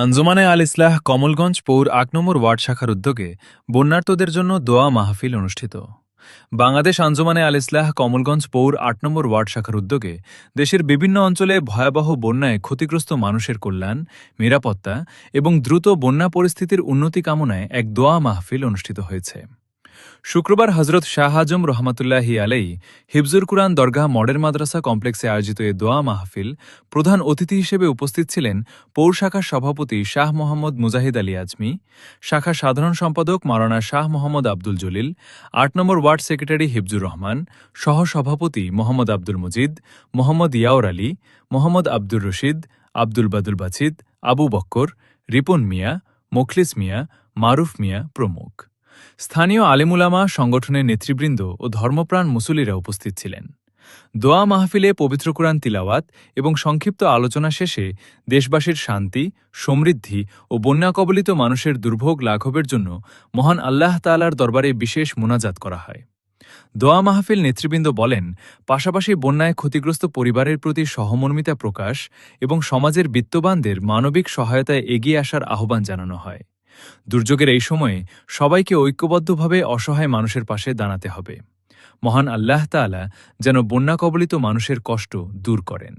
আঞ্জুমানে আল ইসলাহ কমলগঞ্জ পৌর ৮ নম্বর ওয়ার্ড শাখার উদ্যোগে বন্যার্তদের জন্য দোয়া মাহফিল অনুষ্ঠিত। বাংলাদেশ আঞ্জুমানে আল ইসলাহ কমলগঞ্জ পৌর ৮ নম্বর ওয়ার্ড শাখার উদ্যোগে দেশের বিভিন্ন অঞ্চলে ভয়াবহ বন্যায় ক্ষতিগ্রস্ত মানুষের কল্যাণ, নিরাপত্তা এবং দ্রুত বন্যা পরিস্থিতির উন্নতি কামনায় এক দোয়া মাহফিল অনুষ্ঠিত হয়েছে। শুক্রবার হজরত শাহ আজম রহমতুল্লাহি আলাই হিফজুর কুরআন দরগাহ মডেল মাদ্রাসা কমপ্লেক্সে আয়োজিত এ দোয়া মাহফিল প্রধান অতিথি হিসেবে উপস্থিত ছিলেন পৌর শাখার সভাপতি শাহ মোহাম্মদ মুজাহিদ আলী আজমি, শাখার সাধারণ সম্পাদক মাওলানা শাহ মোহাম্মদ আব্দুল জলিল, ৮ নম্বর ওয়ার্ড সেক্রেটারি হিফজুর রহমান, সহসভাপতি মোহাম্মদ আব্দুল মজিদ, মোহাম্মদ ইয়াউর আলী, মোহাম্মদ আব্দুর রশিদ, আব্দুল বাদুল বাছিদ, আবু বক্কর, রিপন মিয়া, মোখলিস মিয়া, মারুফ মিয়া প্রমুখ। স্থানীয় আলেমুলামা, সংগঠনের নেতৃবৃন্দ ও ধর্মপ্রাণ মুসল্লিরা উপস্থিত ছিলেন। দোয়া মাহফিলে পবিত্র কুরআন তিলাওয়াত এবং সংক্ষিপ্ত আলোচনা শেষে দেশবাসীর শান্তি, সমৃদ্ধি ও বন্যা কবলিত মানুষের দুর্ভোগ লাঘবের জন্য মহান আল্লাহ তাআলার দরবারে বিশেষ মুনাজাত করা হয়। দোয়া মাহফিল নেতৃবৃন্দ বলেন, পাশাপাশি বন্যায় ক্ষতিগ্রস্ত পরিবারের প্রতি সহমর্মিতা প্রকাশ এবং সমাজের বিত্তবানদের মানবিক সহায়তায় এগিয়ে আসার আহ্বান জানানো হয়। দুর্যোগের এই সময়ে সবাইকে ঐক্যবদ্ধভাবে অসহায় মানুষের পাশে দাঁড়াতে হবে। মহান আল্লাহ তাআলা যেন বন্যা কবলিত মানুষের কষ্ট দূর করেন।